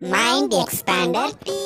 Mind Expander TV.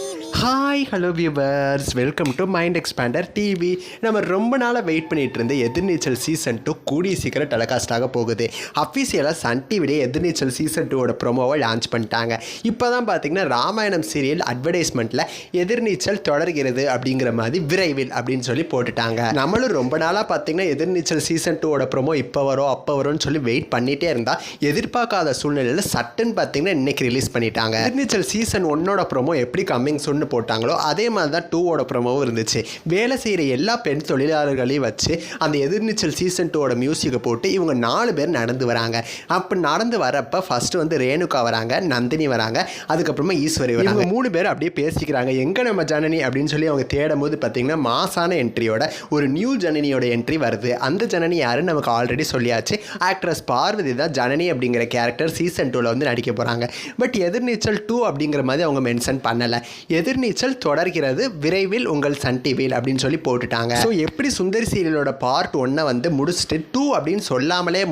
Hi hello viewers, welcome to mind expander TV. நம்ம ரொம்ப நாளாக wait பண்ணிகிட்டு இருந்த எதிர்நீச்சல் சீசன் 2 கூடிய சீக்கிரம் டெலிகாஸ்டாக போகுது. அஃபீஷியலாக சன் டிவிலே எதிர்நீச்சல் சீசன் 2 ப்ரோமோவை லான்ச் பண்ணிட்டாங்க. இப்போ தான் பார்த்தீங்கன்னா ராமாயணம் சீரியல் அட்வர்டைஸ்மெண்ட்டில் எதிர்நீச்சல் தொடர்கிறது அப்படிங்கிற மாதிரி விரைவில் அப்படின்னு சொல்லி போட்டுட்டாங்க. நம்மளும் ரொம்ப நாளாக பார்த்தீங்கன்னா எதிர்நீச்சல் சீசன் 2 ப்ரோமோ இப்போ வரும் அப்போ வரும்னு சொல்லி வெயிட் பண்ணிகிட்டே இருந்தால் எதிர்பார்க்காத சூழ்நிலையில் சட்டுன்னு பார்த்தீங்கன்னா இன்றைக்கி ரிலீஸ் பண்ணிட்டாங்க. எதிர்நீச்சல் சீசன் 1 ப்ரோமோ எப்படி கம்மிங் சொன்னு போட்டாங்களோ அதே மாதிரி தான் 2 ப்ரோமோவும் இருந்துச்சு. வேலை செய்கிற எல்லா பெண் தொழிலாளர்களையும் வச்சு அந்த எதிர்நீச்சல் சீசன் 2 மியூசிக்கை போட்டு இவங்க 4 பேர் நடந்து வராங்க. அப்போ நடந்து வரப்போ ஃபர்ஸ்ட் வந்து ரேணுகா வராங்க, நந்தினி வராங்க, அதுக்கப்புறமா ஈஸ்வரி வராங்க. இவங்க 3 பேர் அப்படியே பேசிக்கிறாங்க. எங்கே நம்ம ஜனனி அப்படின்னு சொல்லி அவங்க தேடும் போது பார்த்தீங்கன்னா மாசான என்ட்ரியோட ஒரு நியூ ஜனனியோட என்ட்ரி வருது. அந்த ஜனனி யாருன்னு நமக்கு ஆல்ரெடி சொல்லியாச்சு. ஆக்ட்ரஸ் பார்வதி தான் ஜனனி அப்படிங்கிற கேரக்டர் சீசன் 2 வந்து நடிக்க போகிறாங்க. பட் எதிர்நீச்சல் 2 அப்படிங்கிற மாதிரி அவங்க மென்ஷன் பண்ணலை. எதிர்நீச்சல் தொடர்கிறது விரைவில் உங்கள் சன் டிவியில் அப்படின்னு சொல்லி போட்டுட்டாங்க. ஸோ எப்படி சுந்தரி சீரியலோட பார்ட் 1 வந்து முடிச்சுட்டு 2 அப்படின்னு சொல்லாமலே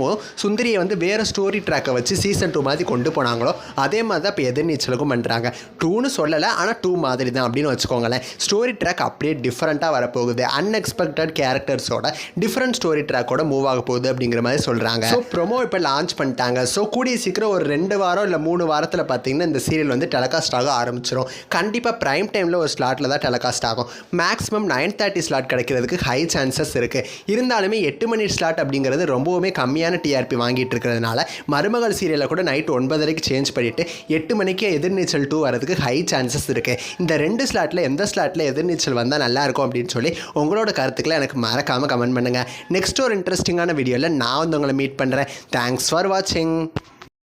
சுந்தரியை வந்து வேறு ஸ்டோரி ட்ராக்கை வச்சு சீசன் 2 மாதிரி கொண்டு போனாங்களோ அதே மாதிரி தான் இப்போ எதிர்நீச்சலுக்கும் பண்ணுறாங்க. 2ன்னு சொல்லலை, ஆனால் 2 மாதிரி தான் அப்படின்னு வச்சுக்கோங்களேன். ஸ்டோரி ட்ராக் அப்படியே டிஃப்ரெண்ட்டாக வரப்போகுது. அன்எக்ஸ்பெக்டட் கேரக்டர்ஸோட டிஃப்ரெண்ட் ஸ்டோரி ட்ராக்கோட மூவ் ஆக போகுது அப்படிங்கிற மாதிரி சொல்கிறாங்க. ஸோ ப்ரோமோ இப்போ லான்ச் பண்ணிட்டாங்க. ஸோ கூடிய சீக்கிரம் ஒரு 2 வாரம் இல்லை 3 வாரத்தில் பார்த்தீங்கன்னா இந்த சீரியல் வந்து டெலிகாஸ்ட் ஆக ஆரம்பிச்சிடும். கண்டிப்பாக ப்ரைம் டைமில் ஒரு ஸ்லாட்டில் தான் டெலிகாஸ்ட் ஆகும். மேக்ஸிமம் 9:30 ஸ்லாட் கிடைக்கிறதுக்கு ஹை சான்சஸ் இருக்குது. இருந்தாலுமே 8 மணி ஸ்லாட் அப்படிங்கிறது ரொம்பவுமே கம்மியான டிஆர்பி வாங்கிட்டு இருக்கிறதுனால மருமகள் சீரியலை கூட நைட் 9:30க்கு சேஞ்ச் பண்ணிவிட்டு 8 மணிக்கு எதிர்நீச்சல் 2 வரதுக்கு ஹை சான்சஸ் இருக்குது. இந்த 2 ஸ்லாட்டில் எந்த ஸ்லாட்டில் எதிர்நீச்சல் வந்தால் நல்லாயிருக்கும் அப்படின்னு சொல்லி உங்களோட கருத்துக்களை எனக்கு மறக்காமல் கமெண்ட் பண்ணுங்கள். நெக்ஸ்ட் ஒரு இன்ட்ரெஸ்டிங்கான வீடியோவில் நான் வந்து உங்களை மீட் பண்ணுறேன். தேங்க்ஸ் ஃபார் வாட்சிங்.